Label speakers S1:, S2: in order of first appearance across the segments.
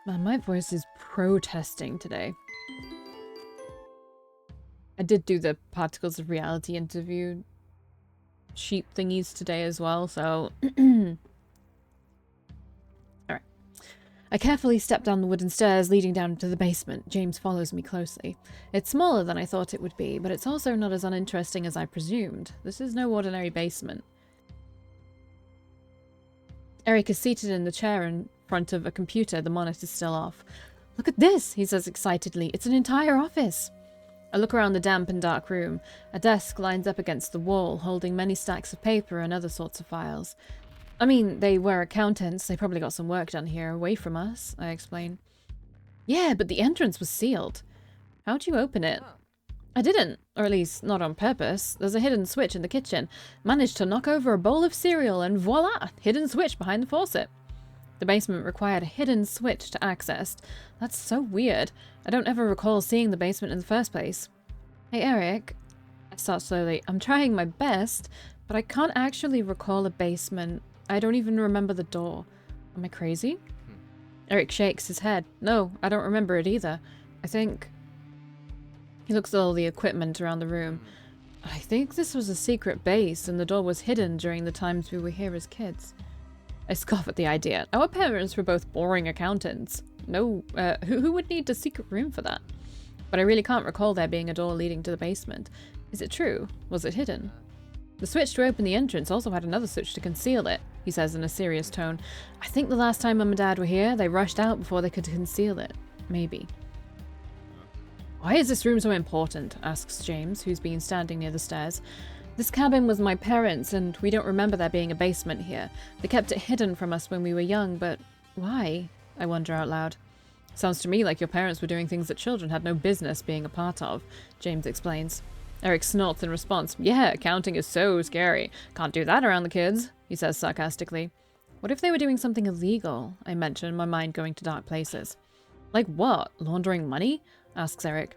S1: Man, my voice is protesting today. I did do the Particles of Reality interview sheep thingies today as well, so... Alright. I carefully step down the wooden stairs leading down into the basement. James follows me closely. It's smaller than I thought it would be, but it's also not as uninteresting as I presumed. This is no ordinary basement. Eric is seated in the chair in front of a computer, the monitor still off. Look at this, he says excitedly. It's an entire office. I look around the damp and dark room. A desk lines up against the wall, holding many stacks of paper and other sorts of files. I mean, they were accountants. They probably got some work done here, away from us, I explain. Yeah, but the entrance was sealed. How'd you open it? I didn't, or at least not on purpose. There's a hidden switch in the kitchen. Managed to knock over a bowl of cereal and voila! Hidden switch behind the faucet. The basement required a hidden switch to access. That's so weird. I don't ever recall seeing the basement in the first place. Hey, Eric. I start slowly. I'm trying my best, but I can't actually recall a basement. I don't even remember the door. Am I crazy? Eric shakes his head. No, I don't remember it either. I think... He looks at all the equipment around the room. I think this was a secret base, and the door was hidden during the times we were here as kids. I scoff at the idea. Our parents were both boring accountants. No, who would need a secret room for that? But I really can't recall there being a door leading to the basement. Is it true? Was it hidden? The switch to open the entrance also had another switch to conceal it, he says in a serious tone. I think the last time Mum and Dad were here, they rushed out before they could conceal it. Maybe. Why is this room so important? Asks James, who's been standing near the stairs. This cabin was my parents', and we don't remember there being a basement here. They kept it hidden from us when we were young, but why? I wonder out loud. Sounds to me like your parents were doing things that children had no business being a part of, James explains. Eric snorts in response. Yeah, accounting is so scary. Can't do that around the kids, he says sarcastically. What if they were doing something illegal? I mention, my mind going to dark places. Like what? Laundering money? Asks Eric.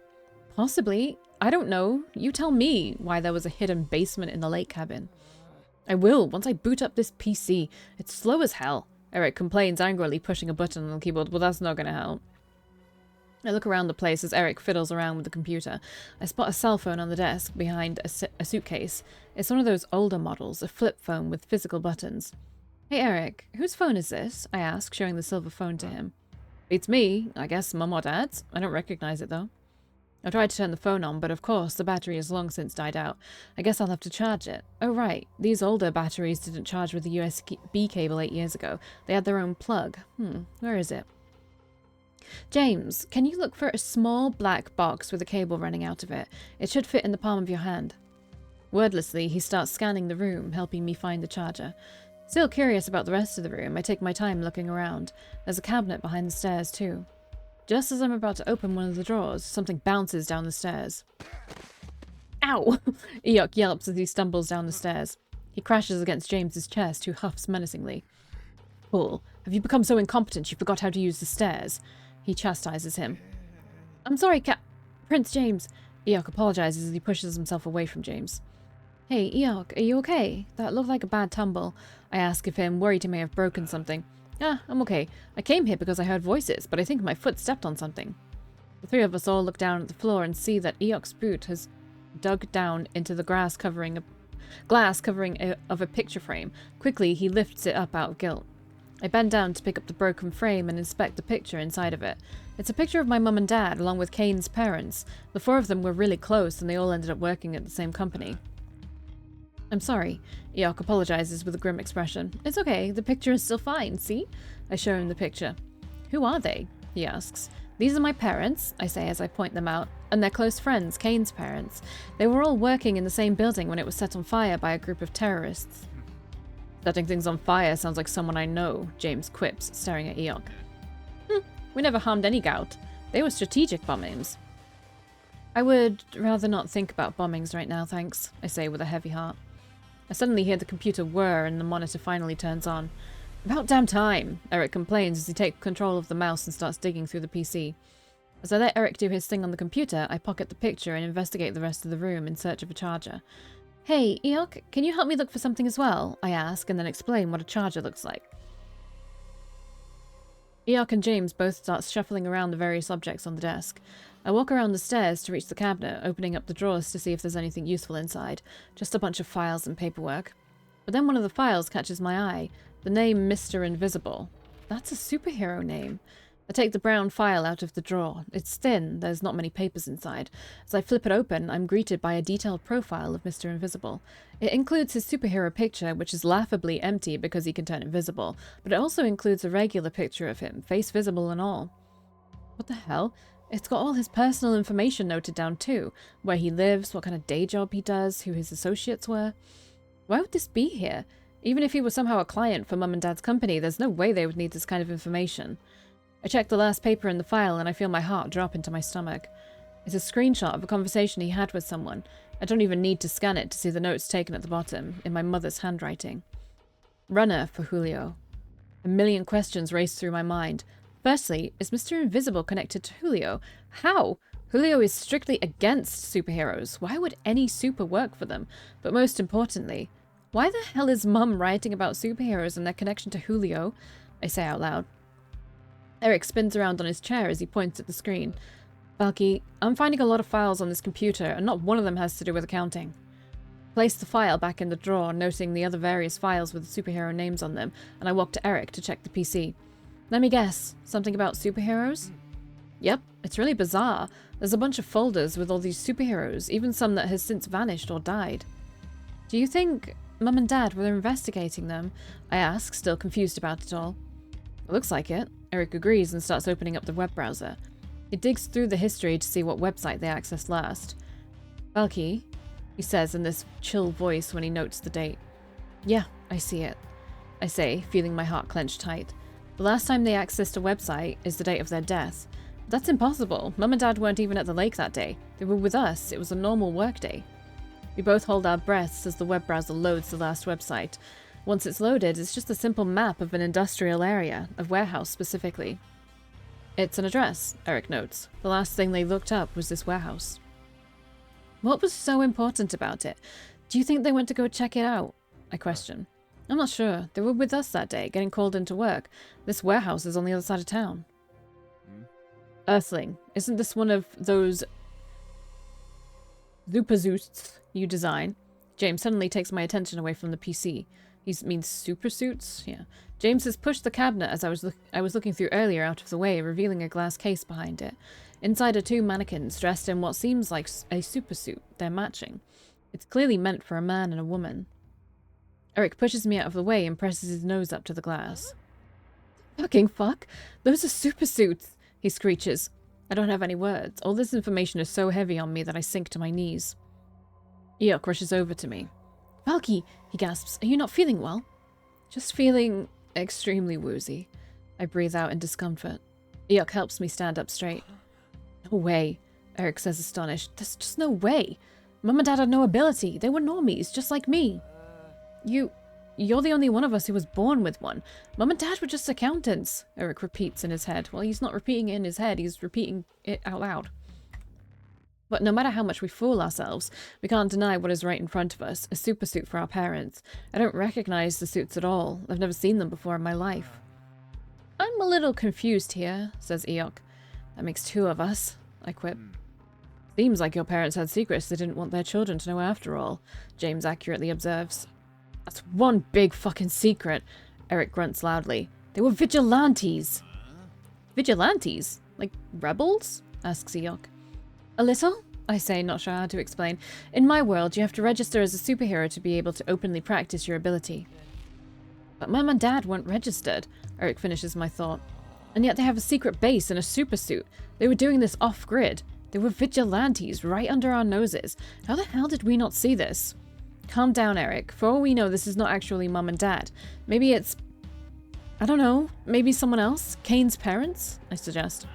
S1: Possibly. I don't know. You tell me why there was a hidden basement in the lake cabin. I will, once I boot up this PC. It's slow as hell. Eric complains angrily, pushing a button on the keyboard. Well, that's not going to help. I look around the place as Eric fiddles around with the computer. I spot a cell phone on the desk behind a suitcase. It's one of those older models, a flip phone with physical buttons. Hey Eric, whose phone is this? I ask, showing the silver phone to him. It's me. I guess Mum or Dad's. I don't recognize it though. I tried to turn the phone on, but of course the battery has long since died out. I guess I'll have to charge it. Oh right, these older batteries didn't charge with the USB cable 8 years ago. They had their own plug. Where is it? James, can you look for a small black box with a cable running out of it? It should fit in the palm of your hand. Wordlessly, he starts scanning the room, helping me find the charger. Still curious about the rest of the room, I take my time looking around. There's a cabinet behind the stairs too. Just as I'm about to open one of the drawers, something bounces down the stairs. Ow! Eok yelps as he stumbles down the stairs. He crashes against James's chest, who huffs menacingly. Paul, have you become so incompetent you forgot how to use the stairs? He chastises him. I'm sorry, Prince James. Eok apologizes as he pushes himself away from James. Hey, Eok, are you okay? That looked like a bad tumble. I ask of him, worried he may have broken something. Ah, I'm okay. I came here because I heard voices, but I think my foot stepped on something. The three of us all look down at the floor and see that Eok's boot has dug down into the glass covering of a picture frame. Quickly, he lifts it up out of guilt. I bend down to pick up the broken frame and inspect the picture inside of it. It's a picture of my mum and dad, along with Kane's parents. The four of them were really close, and they all ended up working at the same company. I'm sorry. Eok apologizes with a grim expression. It's okay, the picture is still fine, see? I show him the picture. Who are they? He asks. These are my parents, I say as I point them out, and they're close friends, Kane's parents. They were all working in the same building when it was set on fire by a group of terrorists. Setting things on fire sounds like someone I know, James quips, staring at Eok. We never harmed any gout. They were strategic bombings. I would rather not think about bombings right now, thanks, I say with a heavy heart. I suddenly hear the computer whir and the monitor finally turns on. About damn time, Eric complains as he takes control of the mouse and starts digging through the PC. As I let Eric do his thing on the computer, I pocket the picture and investigate the rest of the room in search of a charger. Hey, Eok, can you help me look for something as well? I ask, and then explain what a charger looks like. Eok and James both start shuffling around the various objects on the desk. I walk around the stairs to reach the cabinet, opening up the drawers to see if there's anything useful inside. Just a bunch of files and paperwork. But then one of the files catches my eye. The name Mr. Invisible. That's a superhero name. I take the brown file out of the drawer. It's thin, there's not many papers inside. As I flip it open, I'm greeted by a detailed profile of Mr. Invisible. It includes his superhero picture, which is laughably empty because he can turn invisible, but it also includes a regular picture of him, face visible and all. What the hell? It's got all his personal information noted down too. Where he lives, what kind of day job he does, who his associates were. Why would this be here? Even if he was somehow a client for Mum and Dad's company, there's no way they would need this kind of information. I check the last paper in the file and I feel my heart drop into my stomach. It's a screenshot of a conversation he had with someone. I don't even need to scan it to see the notes taken at the bottom, in my mother's handwriting. Runner for Julio. A million questions race through my mind. Firstly, is Mr. Invisible connected to Julio? How? Julio is strictly against superheroes. Why would any super work for them? But most importantly, why the hell is Mum writing about superheroes and their connection to Julio? I say out loud. Eric spins around on his chair as he points at the screen. Valkii, I'm finding a lot of files on this computer, and not one of them has to do with accounting. Place the file back in the drawer, noting the other various files with superhero names on them, and I walk to Eric to check the PC. Let me guess, something about superheroes? Yep, it's really bizarre. There's a bunch of folders with all these superheroes, even some that has since vanished or died. Do you think Mum and Dad were investigating them? I ask, still confused about it all. It looks like it. Eric agrees and starts opening up the web browser. He digs through the history to see what website they accessed last. Valkii, he says in this chill voice when he notes the date. Yeah, I see it, I say, feeling my heart clench tight. The last time they accessed a website is the date of their death. That's impossible. Mum and Dad weren't even at the lake that day. They were with us. It was a normal work day. We both hold our breaths as the web browser loads the last website. Once it's loaded, it's just a simple map of an industrial area, a warehouse specifically. It's an address, Eric notes. The last thing they looked up was this warehouse. What was so important about it? Do you think they went to go check it out? I question. I'm not sure. They were with us that day, getting called into work. This warehouse is on the other side of town. Earthling, isn't this one of those Zupazoots you design? James suddenly takes my attention away from the PC. He means super suits? Yeah. James has pushed the cabinet as I was looking through earlier out of the way, revealing a glass case behind it. Inside are two mannequins dressed in what seems like a super suit. They're matching. It's clearly meant for a man and a woman. Eric pushes me out of the way and presses his nose up to the glass. Fucking fuck! Those are super suits! He screeches. I don't have any words. All this information is so heavy on me that I sink to my knees. Eok rushes over to me. Valkii, he gasps, are you not feeling well? Just feeling extremely woozy. I breathe out in discomfort. Eok helps me stand up straight. No way, Eric says astonished. There's just no way. Mum and Dad had no ability. They were normies, just like me. You're the only one of us who was born with one. Mum and Dad were just accountants, Eric repeats in his head. Well, he's not repeating it in his head, he's repeating it out loud. But no matter how much we fool ourselves, we can't deny what is right in front of us, a super suit for our parents. I don't recognize the suits at all. I've never seen them before in my life. I'm a little confused here, says Eok. That makes two of us, I quip. Seems like your parents had secrets they didn't want their children to know after all, James accurately observes. That's one big fucking secret, Eric grunts loudly. They were vigilantes. Vigilantes? Like rebels? Asks Eok. A little? I say, not sure how to explain. In my world, you have to register as a superhero to be able to openly practice your ability. But Mum and Dad weren't registered, Eric finishes my thought. And yet they have a secret base and a super suit. They were doing this off-grid. They were vigilantes right under our noses. How the hell did we not see this? Calm down, Eric. For all we know, this is not actually Mum and Dad. Maybe it's... I don't know. Maybe someone else? Kane's parents? I suggest.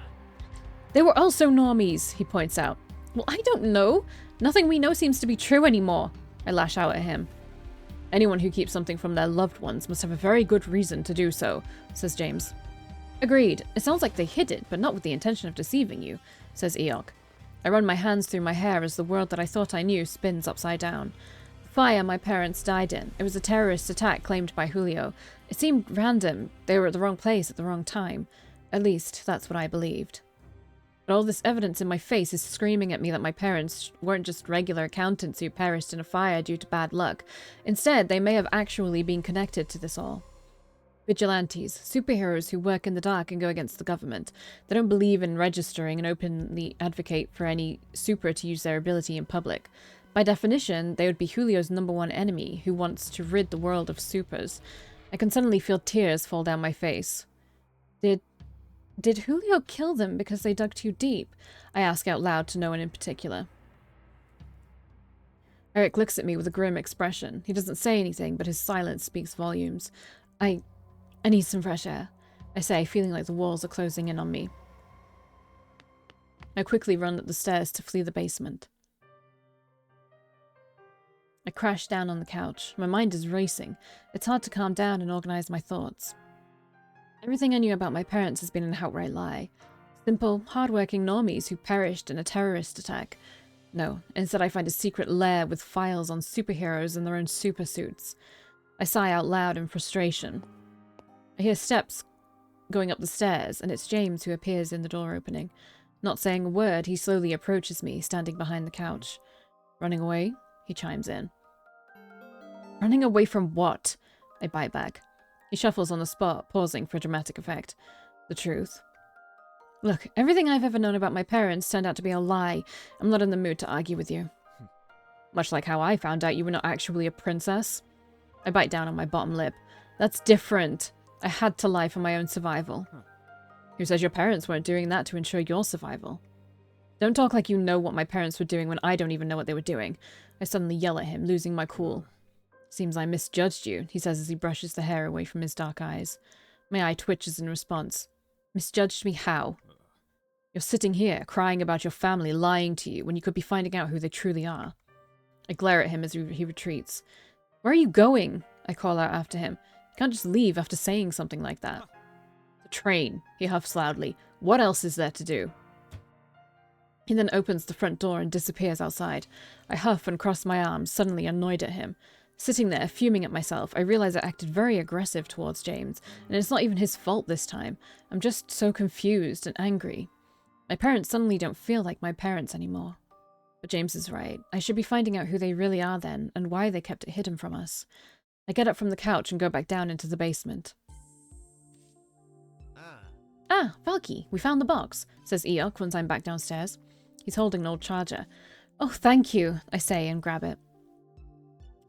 S1: They were also normies, he points out. Well, I don't know. Nothing we know seems to be true anymore. I lash out at him. Anyone who keeps something from their loved ones must have a very good reason to do so, says James. Agreed. It sounds like they hid it, but not with the intention of deceiving you, says Eok. I run my hands through my hair as the world that I thought I knew spins upside down. The fire my parents died in. It was a terrorist attack claimed by Julio. It seemed random. They were at the wrong place at the wrong time. At least, that's what I believed. But all this evidence in my face is screaming at me that my parents weren't just regular accountants who perished in a fire due to bad luck. Instead, they may have actually been connected to this all. Vigilantes, superheroes who work in the dark and go against the government. They don't believe in registering and openly advocate for any super to use their ability in public. By definition, they would be Julio's #1 enemy who wants to rid the world of supers. I can suddenly feel tears fall down my face. Did Julio kill them because they dug too deep? I ask out loud to no one in particular. Eric looks at me with a grim expression. He doesn't say anything, but his silence speaks volumes. I need some fresh air, I say, feeling like the walls are closing in on me. I quickly run up the stairs to flee the basement. I crash down on the couch. My mind is racing. It's hard to calm down and organize my thoughts. Everything I knew about my parents has been an outright lie. Simple, hard-working normies who perished in a terrorist attack. No, instead I find a secret lair with files on superheroes in their own supersuits. I sigh out loud in frustration. I hear steps going up the stairs, and it's James who appears in the door opening. Not saying a word, he slowly approaches me, standing behind the couch. Running away? He chimes in. Running away from what? I bite back. He shuffles on the spot, pausing for dramatic effect. The truth. Look, everything I've ever known about my parents turned out to be a lie. I'm not in the mood to argue with you. Much like how I found out you were not actually a princess. I bite down on my bottom lip. That's different. I had to lie for my own survival. Who says your parents weren't doing that to ensure your survival? Don't talk like you know what my parents were doing when I don't even know what they were doing. I suddenly yell at him, losing my cool. Seems I misjudged you, he says as he brushes the hair away from his dark eyes. My eye twitches in response. Misjudged me how? You're sitting here, crying about your family lying to you when you could be finding out who they truly are. I glare at him as he retreats. Where are you going? I call out after him. You can't just leave after saying something like that. The train, he huffs loudly. What else is there to do? He then opens the front door and disappears outside. I huff and cross my arms, suddenly annoyed at him. Sitting there, fuming at myself, I realize I acted very aggressive towards James, and it's not even his fault this time. I'm just so confused and angry. My parents suddenly don't feel like my parents anymore. But James is right. I should be finding out who they really are then, and why they kept it hidden from us. I get up from the couch and go back down into the basement. Ah, Valkii, we found the box, says Eok once I'm back downstairs. He's holding an old charger. Oh, thank you, I say and grab it.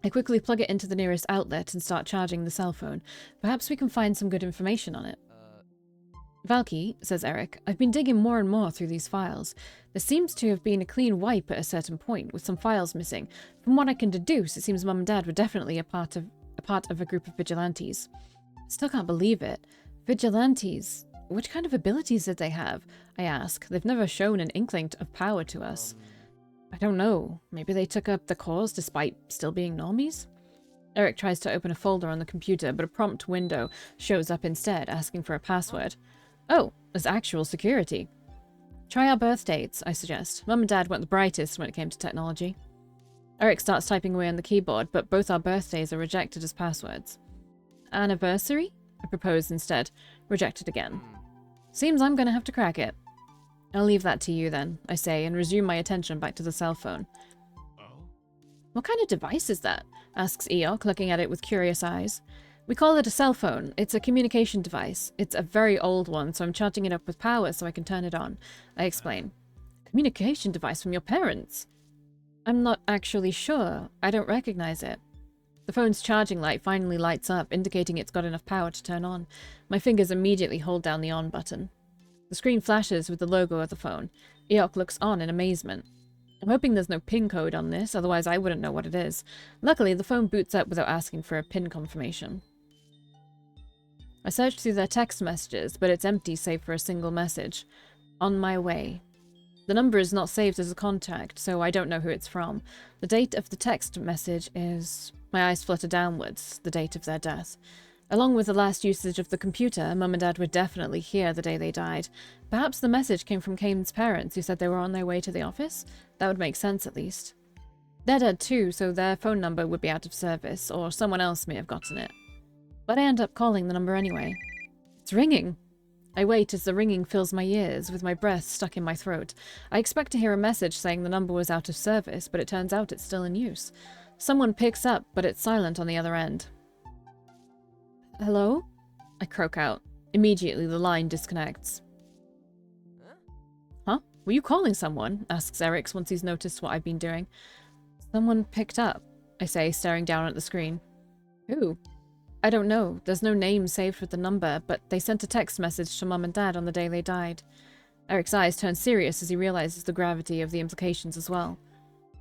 S1: I quickly plug it into the nearest outlet and start charging the cell phone. Perhaps we can find some good information on it. Valkii, says Eric, I've been digging more and more through these files. There seems to have been a clean wipe at a certain point, with some files missing. From what I can deduce, it seems Mum and Dad were definitely a part of a group of vigilantes. Still can't believe it. Vigilantes? What kind of abilities did they have? I ask. They've never shown an inkling of power to us. I don't know. Maybe they took up the cause despite still being normies? Eric tries to open a folder on the computer, but a prompt window shows up instead, asking for a password. Oh, there's actual security. Try our birth dates, I suggest. Mum and Dad weren't the brightest when it came to technology. Eric starts typing away on the keyboard, but both our birthdays are rejected as passwords. Anniversary? I propose instead. Rejected again. Seems I'm gonna have to crack it. I'll leave that to you then, I say, and resume my attention back to the cell phone. What kind of device is that? Asks Eok, looking at it with curious eyes. We call it a cell phone. It's a communication device. It's a very old one, so I'm charging it up with power so I can turn it on. I explain. Communication device from your parents? I'm not actually sure. I don't recognize it. The phone's charging light finally lights up, indicating it's got enough power to turn on. My fingers immediately hold down the on button. The screen flashes with the logo of the phone. Eok looks on in amazement. I'm hoping there's no PIN code on this, otherwise I wouldn't know what it is. Luckily, the phone boots up without asking for a PIN confirmation. I searched through their text messages, but it's empty save for a single message. On my way. The number is not saved as a contact, so I don't know who it's from. The date of the text message is... My eyes flutter downwards, the date of their death. Along with the last usage of the computer, Mum and Dad were definitely here the day they died. Perhaps the message came from Kane's parents, who said they were on their way to the office? That would make sense, at least. They're dead too, so their phone number would be out of service, or someone else may have gotten it. But I end up calling the number anyway. It's ringing. I wait as the ringing fills my ears, with my breath stuck in my throat. I expect to hear a message saying the number was out of service, but it turns out it's still in use. Someone picks up, but it's silent on the other end. Hello? I croak out. Immediately, the line disconnects. Huh? Were you calling someone? Asks Eric once he's noticed what I've been doing. Someone picked up, I say, staring down at the screen. Who? I don't know. There's no name saved with the number, but they sent a text message to Mum and Dad on the day they died. Eric's eyes turn serious as he realizes the gravity of the implications as well.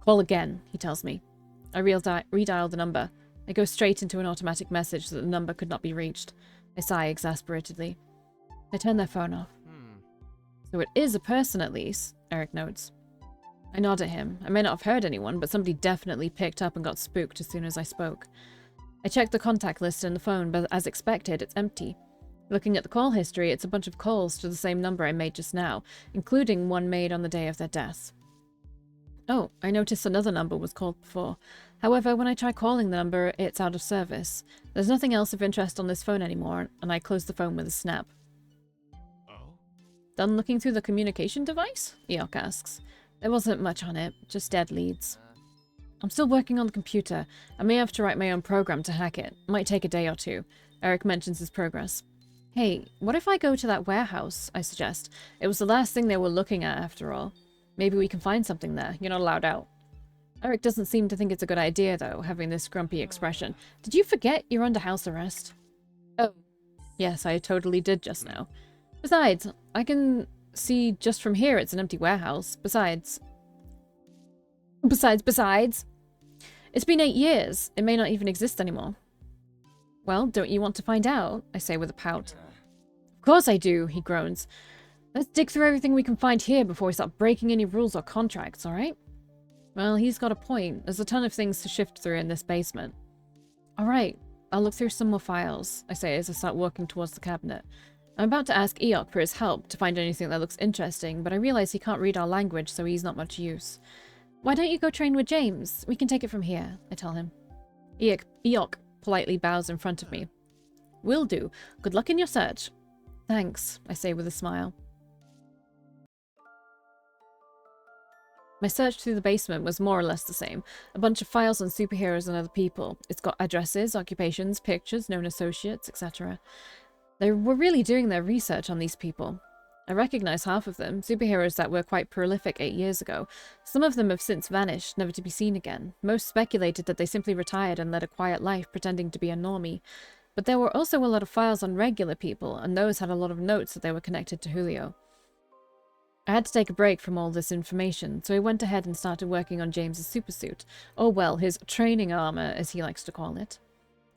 S1: Call again, he tells me. I redial the number. I go straight into an automatic message that the number could not be reached. I sigh exasperatedly. They turn their phone off. So it is a person at least, Eric notes. I nod at him. I may not have heard anyone, but somebody definitely picked up and got spooked as soon as I spoke. I check the contact list in the phone, but as expected, it's empty. Looking at the call history, it's a bunch of calls to the same number I made just now, including one made on the day of their death. Oh, I noticed another number was called before. However, when I try calling the number, it's out of service. There's nothing else of interest on this phone anymore, and I close the phone with a snap. Done looking through the communication device? Eok asks. There wasn't much on it, just dead leads. I'm still working on the computer. I may have to write my own program to hack it. Might take a day or two. Eric mentions his progress. Hey, what if I go to that warehouse? I suggest. It was the last thing they were looking at, after all. Maybe we can find something there. You're not allowed out. Eric doesn't seem to think it's a good idea, though, having this grumpy expression. Did you forget you're under house arrest? Oh. Yes, I totally did just now. Besides, I can see just from here it's an empty warehouse. Besides... It's been 8 years. It may not even exist anymore. Well, don't you want to find out? I say with a pout. Of course I do, he groans. Let's dig through everything we can find here before we start breaking any rules or contracts, alright? Well, he's got a point. There's a ton of things to shift through in this basement. Alright, I'll look through some more files, I say as I start walking towards the cabinet. I'm about to ask Eok for his help to find anything that looks interesting, but I realize he can't read our language, so he's not much use. Why don't you go train with James? We can take it from here, I tell him. Eok politely bows in front of me. Will do. Good luck in your search. Thanks, I say with a smile. My search through the basement was more or less the same. A bunch of files on superheroes and other people. It's got addresses, occupations, pictures, known associates, etc. They were really doing their research on these people. I recognize half of them, superheroes that were quite prolific 8 years ago. Some of them have since vanished, never to be seen again. Most speculated that they simply retired and led a quiet life, pretending to be a normie. But there were also a lot of files on regular people, and those had a lot of notes that they were connected to Julio. I had to take a break from all this information, so I went ahead and started working on James's supersuit. Or well, his training armor, as he likes to call it.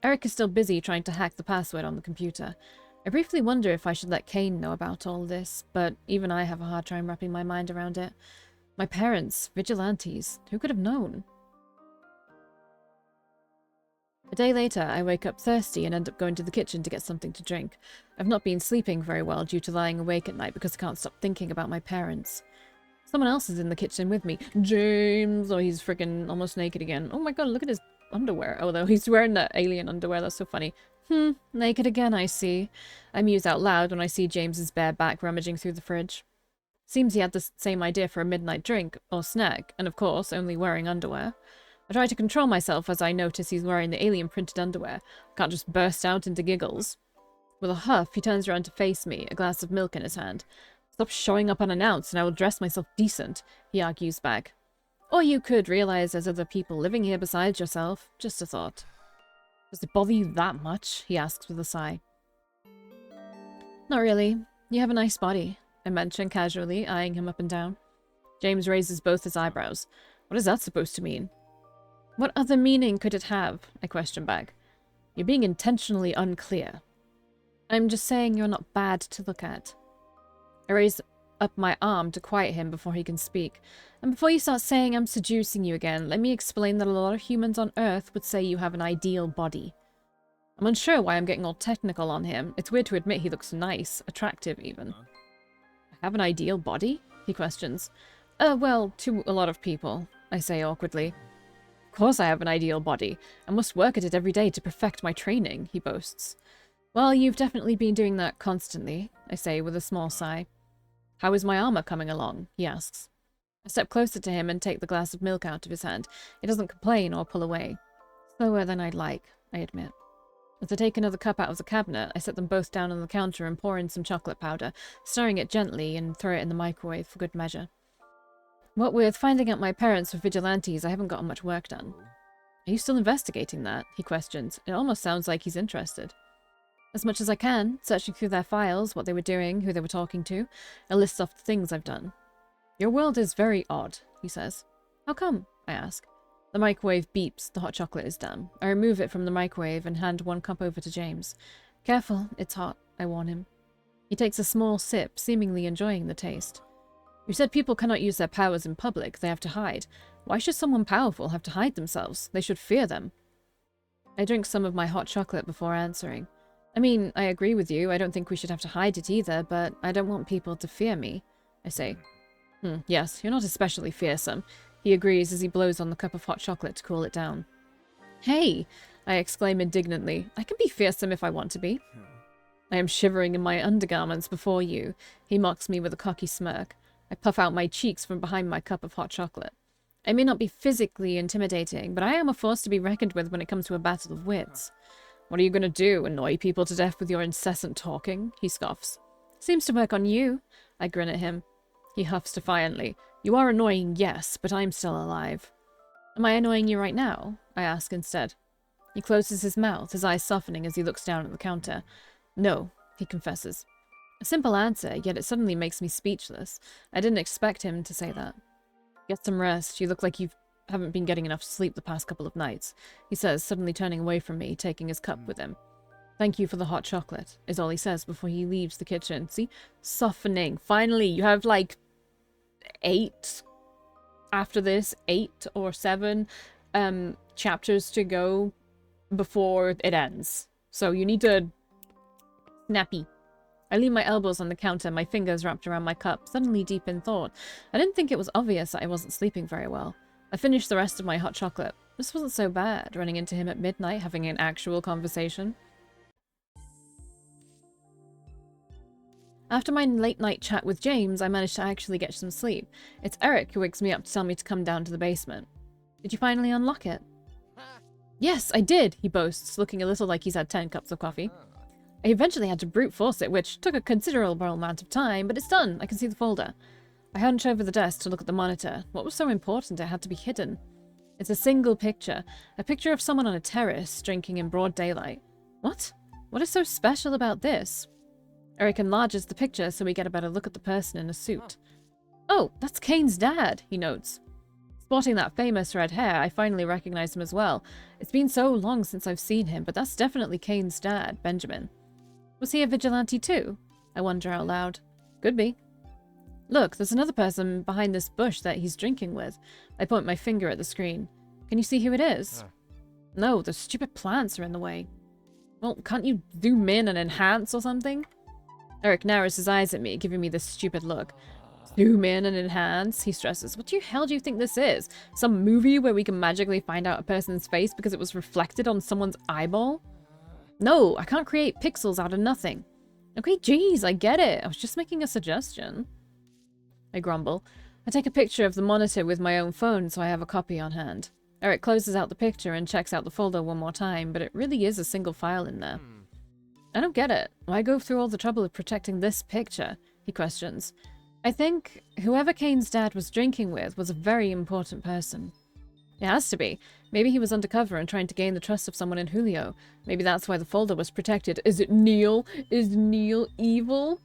S1: Eric is still busy trying to hack the password on the computer. I briefly wonder if I should let Kane know about all this, but even I have a hard time wrapping my mind around it. My parents, vigilantes, who could have known? A day later, I wake up thirsty and end up going to the kitchen to get something to drink. I've not been sleeping very well due to lying awake at night because I can't stop thinking about my parents. Someone else is in the kitchen with me. James! Oh, he's freaking almost naked again. Oh my god, look at his underwear. Although he's wearing that alien underwear, that's so funny. Naked again, I see. I muse out loud when I see James's bare back rummaging through the fridge. Seems he had the same idea for a midnight drink, or snack, and of course, only wearing underwear. I try to control myself as I notice he's wearing the alien-printed underwear. I can't just burst out into giggles. With a huff, he turns around to face me, a glass of milk in his hand. Stop showing up unannounced and I will dress myself decent, he argues back. Or you could realize there's other people living here besides yourself. Just a thought. Does it bother you that much? He asks with a sigh. Not really. You have a nice body, I mention casually, eyeing him up and down. James raises both his eyebrows. What is that supposed to mean? What other meaning could it have? I question back. You're being intentionally unclear. I'm just saying you're not bad to look at. I raise up my arm to quiet him before he can speak. And before you start saying I'm seducing you again, let me explain that a lot of humans on Earth would say you have an ideal body. I'm unsure why I'm getting all technical on him. It's weird to admit he looks nice, attractive even. I have an ideal body? He questions. Well, to a lot of people, I say awkwardly. Of course I have an ideal body. I must work at it every day to perfect my training, he boasts. Well, you've definitely been doing that constantly, I say with a small sigh. How is my armor coming along? He asks. I step closer to him and take the glass of milk out of his hand. He doesn't complain or pull away. Slower than I'd like, I admit. As I take another cup out of the cabinet, I set them both down on the counter and pour in some chocolate powder, stirring it gently and throw it in the microwave for good measure. What with finding out my parents were vigilantes, I haven't gotten much work done. Are you still investigating that? He questions. It almost sounds like he's interested. As much as I can, searching through their files, what they were doing, who they were talking to. A list of the things I've done. Your world is very odd, he says. How come? I ask. The microwave beeps. The hot chocolate is done. I remove it from the microwave and hand one cup over to James. Careful, it's hot, I warn him. He takes a small sip, seemingly enjoying the taste. You said people cannot use their powers in public. They have to hide. Why should someone powerful have to hide themselves? They should fear them. I drink some of my hot chocolate before answering. I mean, I agree with you. I don't think we should have to hide it either, but I don't want people to fear me, I say. Yes, you're not especially fearsome. He agrees as he blows on the cup of hot chocolate to cool it down. Hey, I exclaim indignantly. I can be fearsome if I want to be. I am shivering in my undergarments before you. He mocks me with a cocky smirk. I puff out my cheeks from behind my cup of hot chocolate. I may not be physically intimidating, but I am a force to be reckoned with when it comes to a battle of wits. What are you going to do, annoy people to death with your incessant talking? He scoffs. Seems to work on you. I grin at him. He huffs defiantly. You are annoying, yes, but I'm still alive. Am I annoying you right now? I ask instead. He closes his mouth, his eyes softening as he looks down at the counter. No, he confesses. A simple answer, yet it suddenly makes me speechless. I didn't expect him to say that. Get some rest. You look like you haven't been getting enough sleep the past couple of nights, he says, suddenly turning away from me, taking his cup with him. Thank you for the hot chocolate, is all he says before he leaves the kitchen. See? Softening. Finally, you have like 8 after this, 8 or 7 chapters to go before it ends. So you need to... Snappy. I lean my elbows on the counter, my fingers wrapped around my cup, suddenly deep in thought. I didn't think it was obvious that I wasn't sleeping very well. I finished the rest of my hot chocolate. This wasn't so bad, running into him at midnight, having an actual conversation. After my late-night chat with James, I managed to actually get some sleep. It's Eric who wakes me up to tell me to come down to the basement. Did you finally unlock it? Yes, I did, he boasts, looking a little like he's had 10 cups of coffee. I eventually had to brute force it, which took a considerable amount of time, but it's done. I can see the folder. I hunch over the desk to look at the monitor. What was so important it had to be hidden? It's a single picture. A picture of someone on a terrace, drinking in broad daylight. What? What is so special about this? Eric enlarges the picture so we get a better look at the person in a suit. Oh, that's Kane's dad, he notes. Sporting that famous red hair, I finally recognize him as well. It's been so long since I've seen him, but that's definitely Kane's dad, Benjamin. Was he a vigilante too? I wonder out loud. Could be. Look, there's another person behind this bush that he's drinking with. I point my finger at the screen. Can you see who it is? No, the stupid plants are in the way. Well, can't you zoom in and enhance or something? Eric narrows his eyes at me, giving me this stupid look. Zoom in and enhance, he stresses. What the hell do you think this is? Some movie where we can magically find out a person's face because it was reflected on someone's eyeball? No, I can't create pixels out of nothing. Okay, geez, I get it. I was just making a suggestion. I grumble. I take a picture of the monitor with my own phone so I have a copy on hand. Eric closes out the picture and checks out the folder one more time, but it really is a single file in there. I don't get it. Why go through all the trouble of protecting this picture? He questions. I think whoever Kane's dad was drinking with was a very important person. It has to be. Maybe he was undercover and trying to gain the trust of someone in Julio. Maybe that's why the folder was protected. Is it Neil? Is Neil evil?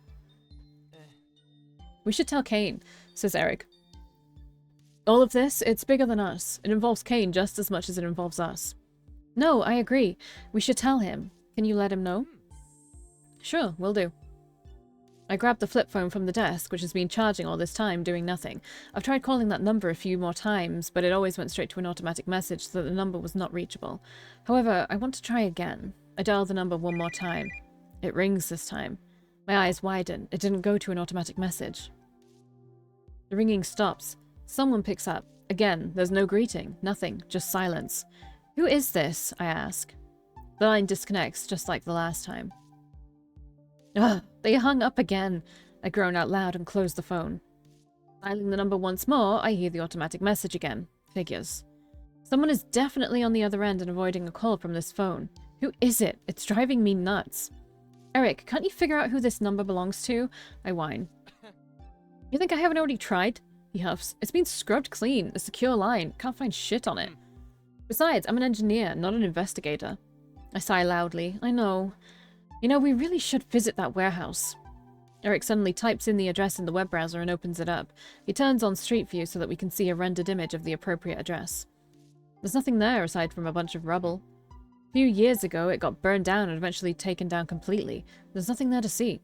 S1: We should tell Kane, says Eric. All of this, it's bigger than us. It involves Kane just as much as it involves us. No, I agree. We should tell him. Can you let him know? Sure, will do. I grab the flip phone from the desk, which has been charging all this time, doing nothing. I've tried calling that number a few more times, but it always went straight to an automatic message so that the number was not reachable. However, I want to try again. I dial the number one more time. It rings this time. My eyes widen. It didn't go to an automatic message. The ringing stops. Someone picks up. Again, there's no greeting. Nothing. Just silence. Who is this? I ask. The line disconnects, just like the last time. Ugh, they hung up again. I groan out loud and close the phone. Dialing the number once more, I hear the automatic message again. Figures. Someone is definitely on the other end and avoiding a call from this phone. Who is it? It's driving me nuts. Eric, can't you figure out who this number belongs to? I whine. You think I haven't already tried? He huffs. It's been scrubbed clean. A secure line. Can't find shit on it. Besides, I'm an engineer, not an investigator. I sigh loudly. I know. You know, we really should visit that warehouse. Eric suddenly types in the address in the web browser and opens it up. He turns on Street View so that we can see a rendered image of the appropriate address. There's nothing there aside from a bunch of rubble. A few years ago, it got burned down and eventually taken down completely. There's nothing there to see.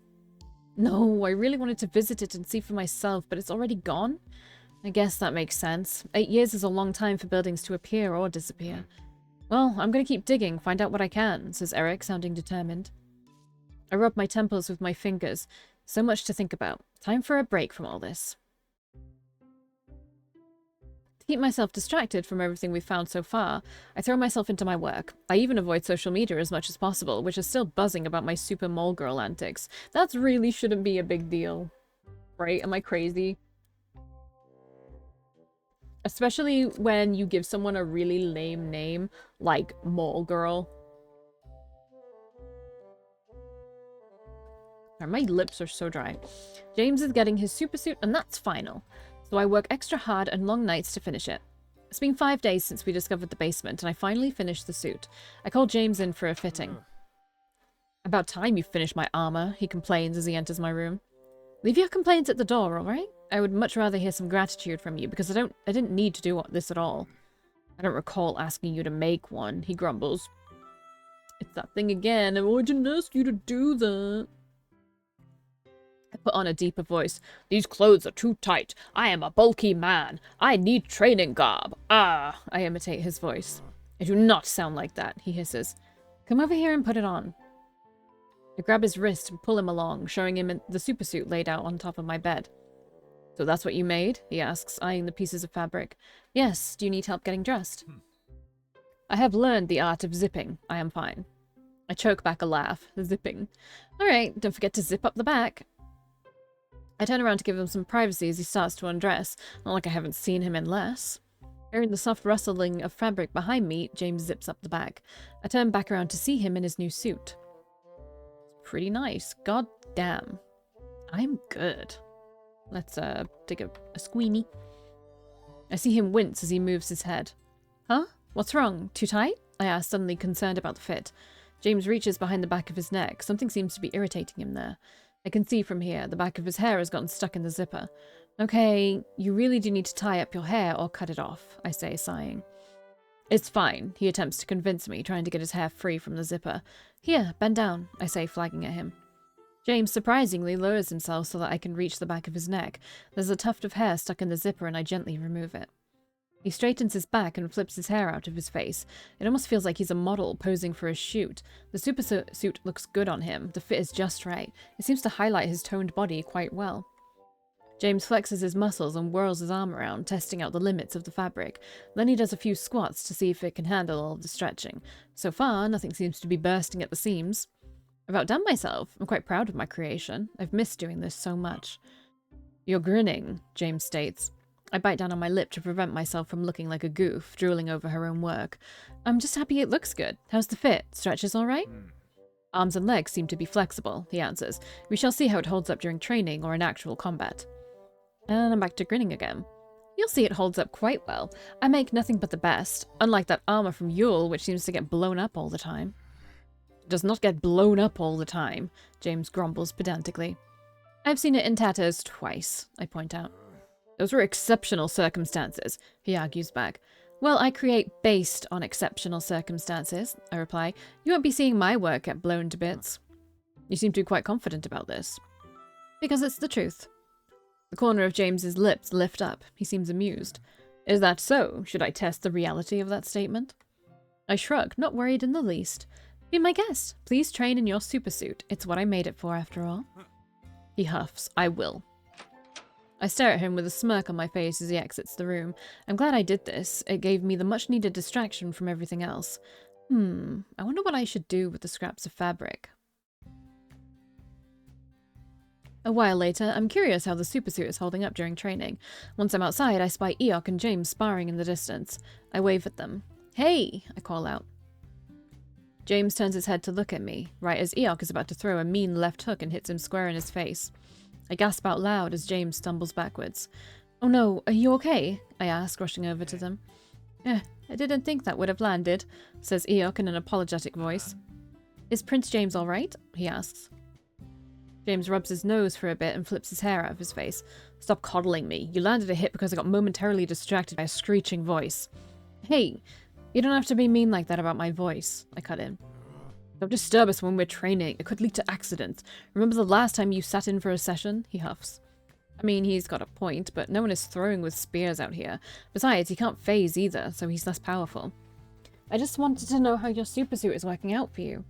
S1: No, I really wanted to visit it and see for myself, but it's already gone? I guess that makes sense. 8 years is a long time for buildings to appear or disappear. Well, I'm gonna keep digging, find out what I can, says Eric, sounding determined. I rub my temples with my fingers. So much to think about. Time for a break from all this. To keep myself distracted from everything we've found so far, I throw myself into my work. I even avoid social media as much as possible, which is still buzzing about my super mole girl antics. That really shouldn't be a big deal. Right? Am I crazy? Especially when you give someone a really lame name, like Mole Girl. My lips are so dry. James is getting his supersuit, and that's final. So I work extra hard and long nights to finish it. It's been 5 days since we discovered the basement, and I finally finished the suit. I called James in for a fitting. About time you finished my armor, he complains as he enters my room. Leave your complaints at the door, alright? I would much rather hear some gratitude from you, because I didn't need to do this at all. I don't recall asking you to make one, he grumbles. It's that thing again. I didn't ask you to do that. I put on a deeper voice. These clothes are too tight. I am a bulky man. I need training garb. Ah, I imitate his voice. I do not sound like that, he hisses. Come over here and put it on. I grab his wrist and pull him along, showing him the supersuit laid out on top of my bed. So that's what you made? He asks, eyeing the pieces of fabric. Yes, do you need help getting dressed? I have learned the art of zipping. I am fine. I choke back a laugh. Zipping. Alright, don't forget to zip up the back. I turn around to give him some privacy as he starts to undress. Not like I haven't seen him in less. Hearing the soft rustling of fabric behind me, James zips up the back. I turn back around to see him in his new suit. Pretty nice. God damn. I'm good. Let's take a squeamy. I see him wince as he moves his head. Huh? What's wrong? Too tight? I ask, suddenly concerned about the fit. James reaches behind the back of his neck. Something seems to be irritating him there. I can see from here, the back of his hair has gotten stuck in the zipper. Okay, you really do need to tie up your hair or cut it off, I say, sighing. It's fine, he attempts to convince me, trying to get his hair free from the zipper. Here, bend down, I say, flagging at him. James surprisingly lowers himself so that I can reach the back of his neck. There's a tuft of hair stuck in the zipper and I gently remove it. He straightens his back and flips his hair out of his face. It almost feels like he's a model posing for a shoot. The supersuit looks good on him. The fit is just right. It seems to highlight his toned body quite well. James flexes his muscles and whirls his arm around, testing out the limits of the fabric. Then he does a few squats to see if it can handle all of the stretching. So far, nothing seems to be bursting at the seams. I've outdone myself. I'm quite proud of my creation. I've missed doing this so much. You're grinning, James states. I bite down on my lip to prevent myself from looking like a goof, drooling over her own work. I'm just happy it looks good. How's the fit? Stretches all right? Arms and legs seem to be flexible, he answers. We shall see how it holds up during training or in actual combat. And I'm back to grinning again. You'll see it holds up quite well. I make nothing but the best, unlike that armor from Yule, which seems to get blown up all the time. It does not get blown up all the time, James grumbles pedantically. I've seen it in tatters twice, I point out. Those were exceptional circumstances, he argues back. Well, I create based on exceptional circumstances, I reply. You won't be seeing my work get blown to bits. You seem to be quite confident about this. Because it's the truth. The corner of James's lips lift up. He seems amused. Is that so? Should I test the reality of that statement? I shrug, not worried in the least. Be my guest. Please train in your supersuit. It's what I made it for, after all. He huffs. I will. I stare at him with a smirk on my face as he exits the room. I'm glad I did this. It gave me the much-needed distraction from everything else. I wonder what I should do with the scraps of fabric. A while later, I'm curious how the supersuit is holding up during training. Once I'm outside, I spy Eok and James sparring in the distance. I wave at them. Hey! I call out. James turns his head to look at me, right as Eok is about to throw a mean left hook and hits him square in his face. I gasp out loud as James stumbles backwards. Oh no, are you okay? I ask, rushing over to them. I didn't think that would have landed, says Eok in an apologetic voice. Is Prince James alright? He asks. James rubs his nose for a bit and flips his hair out of his face. Stop coddling me. You landed a hit because I got momentarily distracted by a screeching voice. Hey, you don't have to be mean like that about my voice, I cut in. Don't disturb us when we're training. It could lead to accidents. Remember the last time you sat in for a session? He huffs. I mean, he's got a point, but no one is throwing with spears out here. Besides, he can't phase either, so he's less powerful. I just wanted to know how your supersuit is working out for you.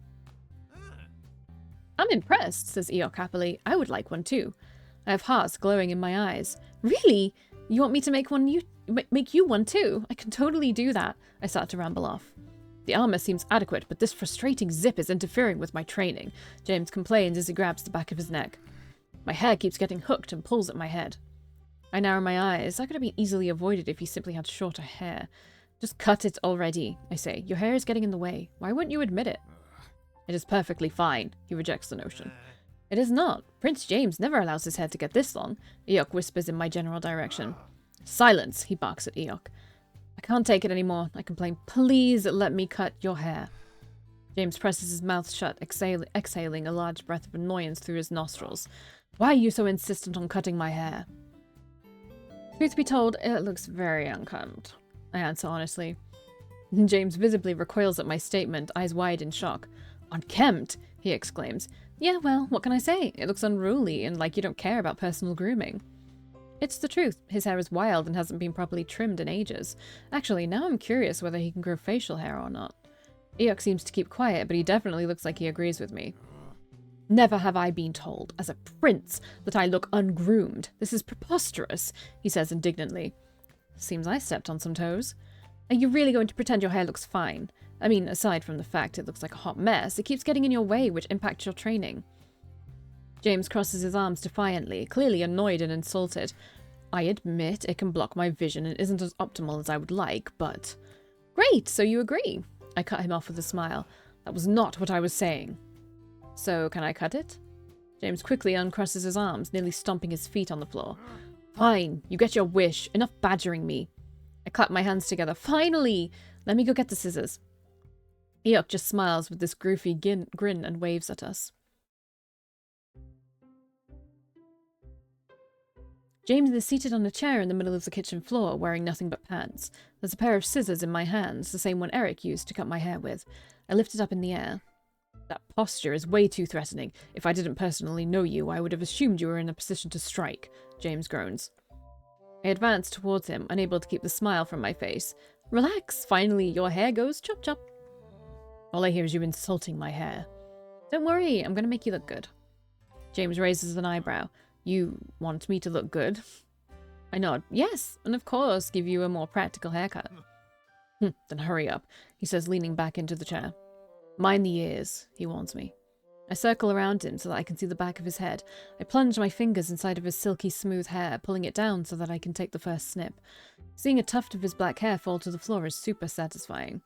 S1: I'm impressed, says Eok happily. I would like one too. I have hearts glowing in my eyes. Really? You want me to make you one too? I can totally do that. I start to ramble off. The armor seems adequate, but this frustrating zip is interfering with my training, James complains as he grabs the back of his neck. My hair keeps getting hooked and pulls at my head. I narrow my eyes. That could have been easily avoided if he simply had shorter hair. Just cut it already, I say. Your hair is getting in the way. Why wouldn't you admit it? It is perfectly fine. He rejects the notion. It is not. Prince James never allows his hair to get this long. Eok whispers in my general direction. Silence, he barks at Eok. I can't take it anymore, I complain. Please let me cut your hair. James presses his mouth shut, exhaling a large breath of annoyance through his nostrils. Why are you so insistent on cutting my hair? Truth be told, it looks very unkempt, I answer honestly. James visibly recoils at my statement, eyes wide in shock. Unkempt? He exclaims. Yeah, well, what can I say? It looks unruly and like you don't care about personal grooming. It's the truth. His hair is wild and hasn't been properly trimmed in ages. Actually, now I'm curious whether he can grow facial hair or not. Eok seems to keep quiet, but he definitely looks like he agrees with me. Never have I been told, as a prince, that I look ungroomed. This is preposterous, he says indignantly. Seems I stepped on some toes. Are you really going to pretend your hair looks fine? I mean, aside from the fact it looks like a hot mess, it keeps getting in your way, which impacts your training. James crosses his arms defiantly, clearly annoyed and insulted. I admit it can block my vision and isn't as optimal as I would like, but... Great, so you agree. I cut him off with a smile. That was not what I was saying. So, can I cut it? James quickly uncrosses his arms, nearly stomping his feet on the floor. Fine, you get your wish. Enough badgering me. I clap my hands together. Finally! Let me go get the scissors. Eok just smiles with this goofy grin and waves at us. James is seated on a chair in the middle of the kitchen floor, wearing nothing but pants. There's a pair of scissors in my hands, the same one Eric used to cut my hair with. I lift it up in the air. That posture is way too threatening. If I didn't personally know you, I would have assumed you were in a position to strike, James groans. I advance towards him, unable to keep the smile from my face. Relax, finally, your hair goes chop-chop. All I hear is you insulting my hair. Don't worry, I'm going to make you look good. James raises an eyebrow. You want me to look good? I nod. Yes, and of course give you a more practical haircut. Then hurry up, he says, leaning back into the chair. Mind the ears, he warns me. I circle around him so that I can see the back of his head. I plunge my fingers inside of his silky smooth hair, pulling it down so that I can take the first snip. Seeing a tuft of his black hair fall to the floor is super satisfying.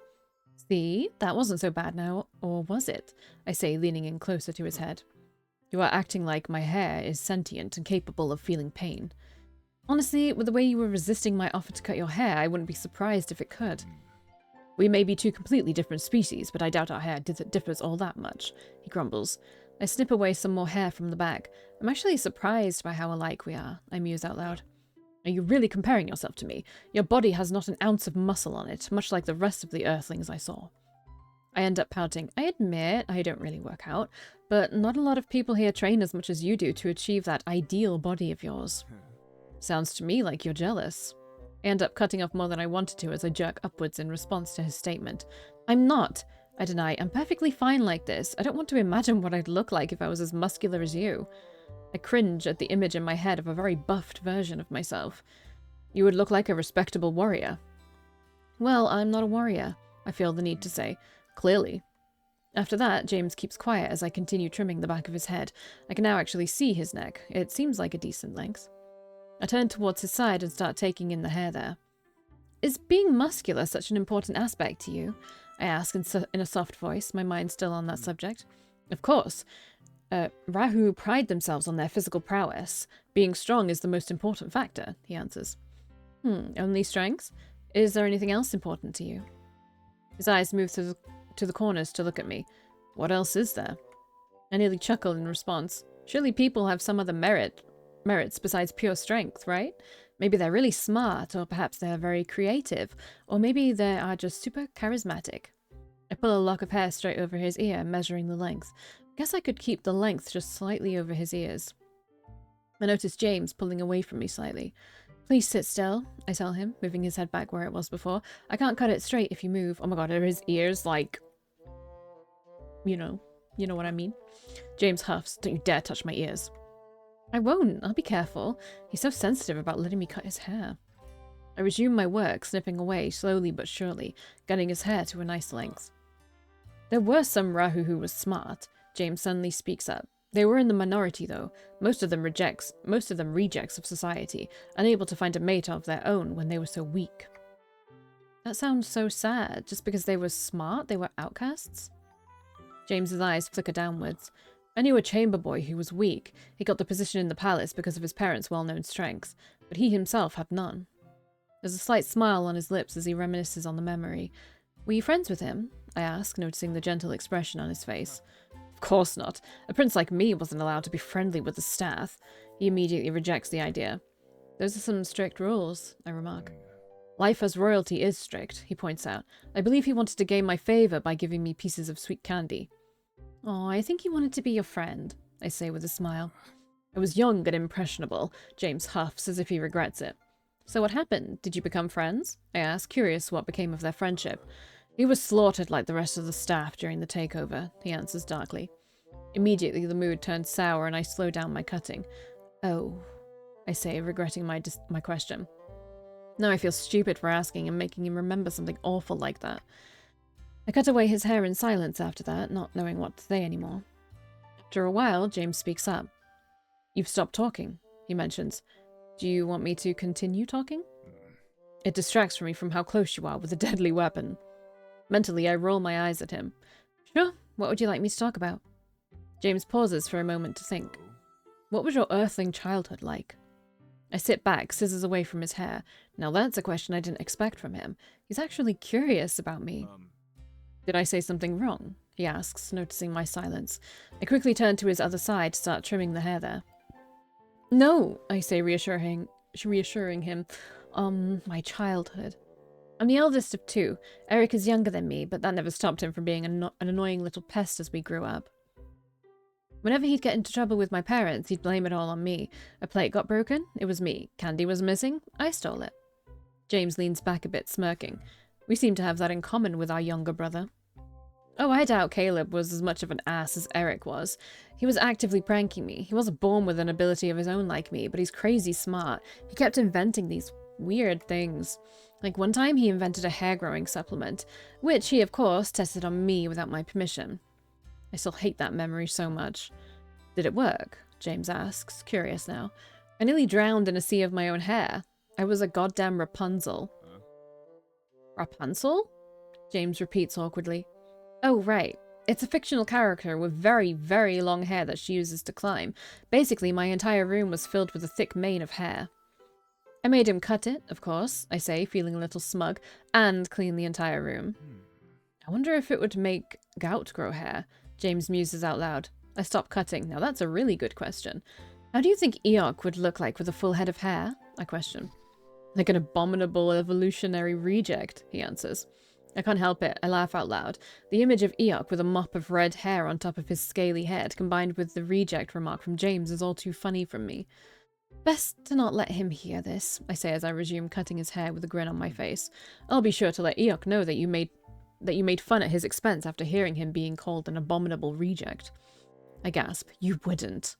S1: See, that wasn't so bad now, or was it? I say, leaning in closer to his head. You are acting like my hair is sentient and capable of feeling pain. Honestly, with the way you were resisting my offer to cut your hair, I wouldn't be surprised if it could. We may be two completely different species, but I doubt our hair differs all that much, he grumbles. I snip away some more hair from the back. I'm actually surprised by how alike we are, I muse out loud. Are you really comparing yourself to me? Your body has not an ounce of muscle on it, much like the rest of the earthlings I saw. I end up pouting. I admit I don't really work out, but not a lot of people here train as much as you do to achieve that ideal body of yours. Sounds to me like you're jealous. I end up cutting off more than I wanted to as I jerk upwards in response to his statement. I'm not, I deny. I'm perfectly fine like this. I don't want to imagine what I'd look like if I was as muscular as you. I cringe at the image in my head of a very buffed version of myself. You would look like a respectable warrior. Well, I'm not a warrior, I feel the need to say. Clearly. After that, James keeps quiet as I continue trimming the back of his head. I can now actually see his neck. It seems like a decent length. I turn towards his side and start taking in the hair there. Is being muscular such an important aspect to you? I ask in a soft voice, my mind still on that subject. Of course. Rahu pride themselves on their physical prowess. Being strong is the most important factor, he answers. Only strength? Is there anything else important to you? His eyes move to the corners to look at me. What else is there? I nearly chuckle in response. Surely people have some other merits besides pure strength, right? Maybe they're really smart, or perhaps they're very creative, or maybe they are just super charismatic. I pull a lock of hair straight over his ear, measuring the length. Guess I could keep the length just slightly over his ears. I notice James pulling away from me slightly. Please sit still, I tell him, moving his head back where it was before. I can't cut it straight if you move. Oh my god, are his ears like... You know what I mean? James huffs. Don't you dare touch my ears. I won't. I'll be careful. He's so sensitive about letting me cut his hair. I resume my work, snipping away, slowly but surely, getting his hair to a nice length. There were some Rahu who was smart. James suddenly speaks up. They were in the minority, though. Most of them rejects of society, unable to find a mate of their own when they were so weak. That sounds so sad. Just because they were smart, they were outcasts? James's eyes flicker downwards. I knew a chamber boy who was weak. He got the position in the palace because of his parents' well-known strengths, but he himself had none. There's a slight smile on his lips as he reminisces on the memory. Were you friends with him? I ask, noticing the gentle expression on his face. Of course not. A prince like me wasn't allowed to be friendly with the staff. He immediately rejects the idea. Those are some strict rules, I remark. Life as royalty is strict, he points out. I believe he wanted to gain my favor by giving me pieces of sweet candy. Oh, I think he wanted to be your friend, I say with a smile. I was young and impressionable, James huffs as if he regrets it. So what happened? Did you become friends? I ask, curious what became of their friendship. He was slaughtered like the rest of the staff during the takeover, he answers darkly. Immediately the mood turns sour and I slow down my cutting. Oh, I say, regretting my question. Now I feel stupid for asking and making him remember something awful like that. I cut away his hair in silence after that, not knowing what to say anymore. After a while, James speaks up. You've stopped talking, he mentions. Do you want me to continue talking? It distracts me from how close you are with a deadly weapon. Mentally, I roll my eyes at him. Sure, what would you like me to talk about? James pauses for a moment to think. What was your earthling childhood like? I sit back, scissors away from his hair. Now that's a question I didn't expect from him. He's actually curious about me. Did I say something wrong? He asks, noticing my silence. I quickly turn to his other side to start trimming the hair there. No, I say, reassuring him. My childhood. I'm the eldest of two. Eric is younger than me, but that never stopped him from being an annoying little pest as we grew up. Whenever he'd get into trouble with my parents, he'd blame it all on me. A plate got broken? It was me. Candy was missing? I stole it. James leans back a bit, smirking. We seem to have that in common with our younger brother. Oh, I doubt Caleb was as much of an ass as Eric was. He was actively pranking me. He wasn't born with an ability of his own like me, but he's crazy smart. He kept inventing these weird things. Like one time he invented a hair-growing supplement, which he, of course, tested on me without my permission. I still hate that memory so much. Did it work? James asks, curious now. I nearly drowned in a sea of my own hair. I was a goddamn Rapunzel. Rapunzel? James repeats awkwardly. Oh, right. It's a fictional character with very, very long hair that she uses to climb. Basically, my entire room was filled with a thick mane of hair. I made him cut it, of course, I say, feeling a little smug, and clean the entire room. I wonder if it would make gout grow hair. James muses out loud. I stop cutting. Now that's a really good question. How do you think Eok would look like with a full head of hair? I question. Like an abominable evolutionary reject, he answers. I can't help it. I laugh out loud. The image of Eok with a mop of red hair on top of his scaly head, combined with the reject remark from James, is all too funny from me. Best to not let him hear this, I say as I resume cutting his hair with a grin on my face. I'll be sure to let Eok know that you made fun at his expense after hearing him being called an abominable reject. I gasp. You wouldn't.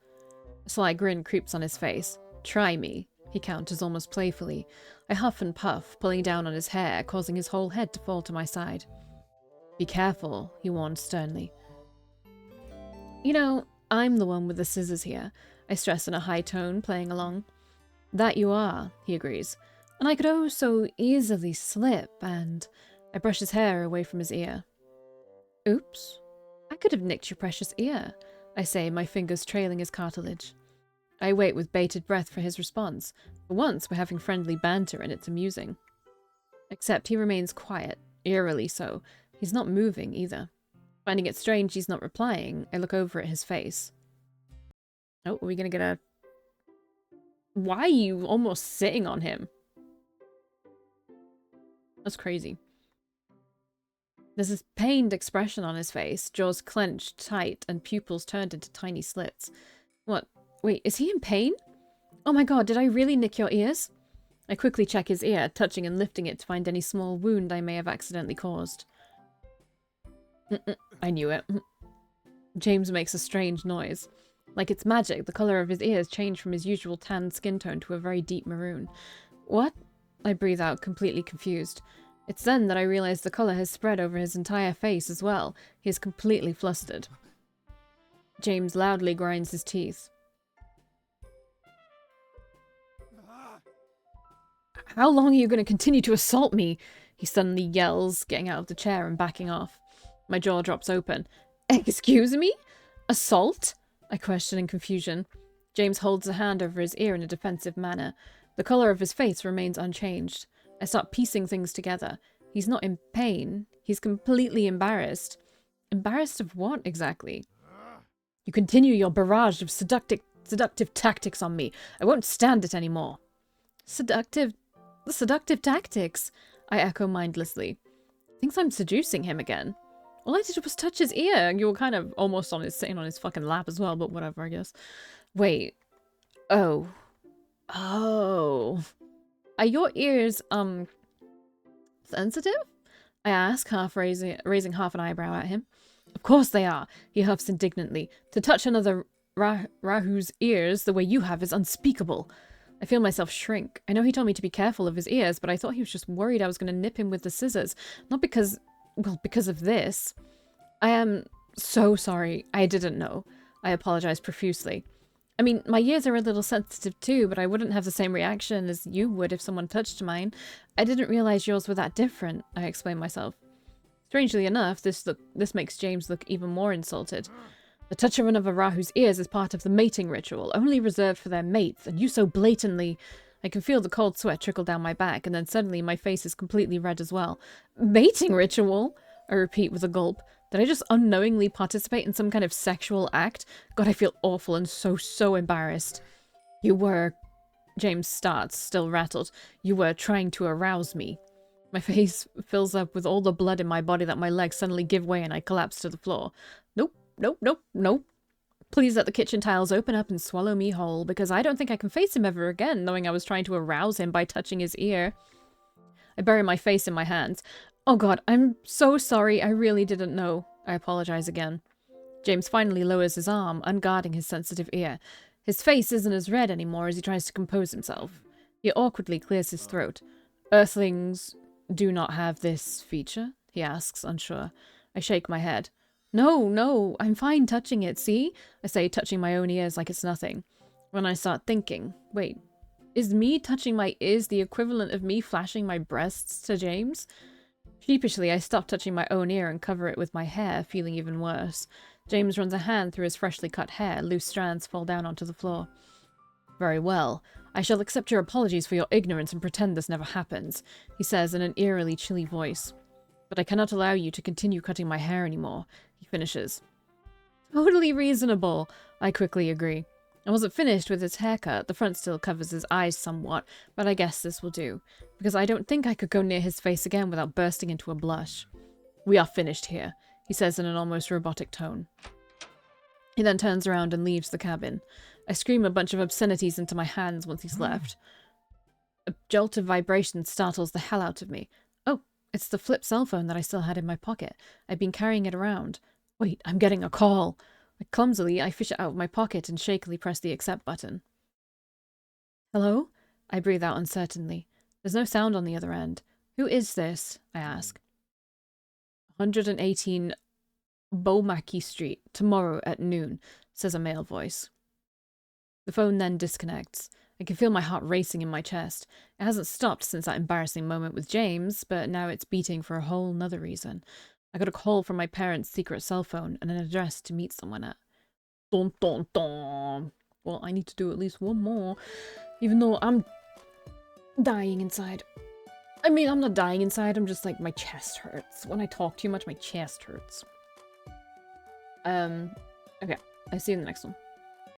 S1: A sly grin creeps on his face. Try me, he counters almost playfully. I huff and puff, pulling down on his hair, causing his whole head to fall to my side. Be careful, he warns sternly. You know, I'm the one with the scissors here, I stress in a high tone, playing along. That you are, he agrees. And I could oh so easily slip, and I brush his hair away from his ear. Oops. I could have nicked your precious ear, I say, my fingers trailing his cartilage. I wait with bated breath for his response. For once, we're having friendly banter and it's amusing. Except he remains quiet, eerily so. He's not moving either. Finding it strange he's not replying, I look over at his face. Oh, are we gonna get a... Why are you almost sitting on him? That's crazy. There's this pained expression on his face, jaws clenched tight and pupils turned into tiny slits. What? Wait, is he in pain? Oh my god, did I really nick your ears? I quickly check his ear, touching and lifting it to find any small wound I may have accidentally caused. I knew it. James makes a strange noise. Like it's magic, the colour of his ears changed from his usual tan skin tone to a very deep maroon. What? I breathe out, completely confused. It's then that I realize the colour has spread over his entire face as well. He is completely flustered. James loudly grinds his teeth. How long are you going to continue to assault me? He suddenly yells, getting out of the chair and backing off. My jaw drops open. Excuse me? Assault? I question in confusion. James holds a hand over his ear in a defensive manner. The colour of his face remains unchanged. I start piecing things together. He's not in pain. He's completely embarrassed. Embarrassed of what, exactly? You continue your barrage of seductive tactics on me. I won't stand it anymore. Seductive tactics? I echo mindlessly. Thinks I'm seducing him again. All I did was touch his ear. You were kind of almost sitting on his fucking lap as well, but whatever, I guess. Wait. Oh. Oh. Are your ears, sensitive? I ask, raising half an eyebrow at him. Of course they are, he huffs indignantly. To touch another Rahu's ears the way you have is unspeakable. I feel myself shrink. I know he told me to be careful of his ears, but I thought he was just worried I was going to nip him with the scissors. Not because... well, because of this. I am so sorry. I didn't know. I apologize profusely. I mean, my ears are a little sensitive too, but I wouldn't have the same reaction as you would if someone touched mine. I didn't realize yours were that different, I explain myself. Strangely enough, this makes James look even more insulted. The touch of another Rahu's ears is part of the mating ritual, only reserved for their mates, and you so blatantly... I can feel the cold sweat trickle down my back, and then suddenly my face is completely red as well. Mating ritual? I repeat with a gulp. Did I just unknowingly participate in some kind of sexual act? God, I feel awful and so embarrassed. You were... James starts, still rattled. You were trying to arouse me. My face fills up with all the blood in my body that my legs suddenly give way and I collapse to the floor. Nope, nope, nope, nope. Please let the kitchen tiles open up and swallow me whole, because I don't think I can face him ever again, knowing I was trying to arouse him by touching his ear. I bury my face in my hands. Oh god, I'm so sorry, I really didn't know. I apologize again. James finally lowers his arm, unguarding his sensitive ear. His face isn't as red anymore as he tries to compose himself. He awkwardly clears his throat. Earthlings do not have this feature? He asks, unsure. I shake my head. No, I'm fine touching it, see? I say, touching my own ears like it's nothing. When I start thinking, wait, is me touching my ears the equivalent of me flashing my breasts to James? Sheepishly, I stop touching my own ear and cover it with my hair, feeling even worse. James runs a hand through his freshly cut hair. Loose strands fall down onto the floor. Very well. I shall accept your apologies for your ignorance and pretend this never happens, he says in an eerily chilly voice. But I cannot allow you to continue cutting my hair anymore, he finishes. Totally reasonable, I quickly agree. I wasn't finished with his haircut. The front still covers his eyes somewhat, but I guess this will do, because I don't think I could go near his face again without bursting into a blush. We are finished here, he says in an almost robotic tone. He then turns around and leaves the cabin. I scream a bunch of obscenities into my hands once he's left. A jolt of vibration startles the hell out of me. Oh, it's the flip cell phone that I still had in my pocket. I've been carrying it around. Wait, I'm getting a call. Clumsily, I fish it out of my pocket and shakily press the accept button. Hello? I breathe out uncertainly. There's no sound on the other end. Who is this? I ask. 118 Beaumackie Street, tomorrow at noon, says a male voice. The phone then disconnects. I can feel my heart racing in my chest. It hasn't stopped since that embarrassing moment with James, but now it's beating for a whole nother reason. I got a call from my parents' secret cell phone and an address to meet someone at. Dun dun dun. Well, I need to do at least one more, even though I'm dying inside. I mean, I'm not dying inside, I'm just like, my chest hurts. When I talk too much, my chest hurts. Okay, I'll see you in the next one.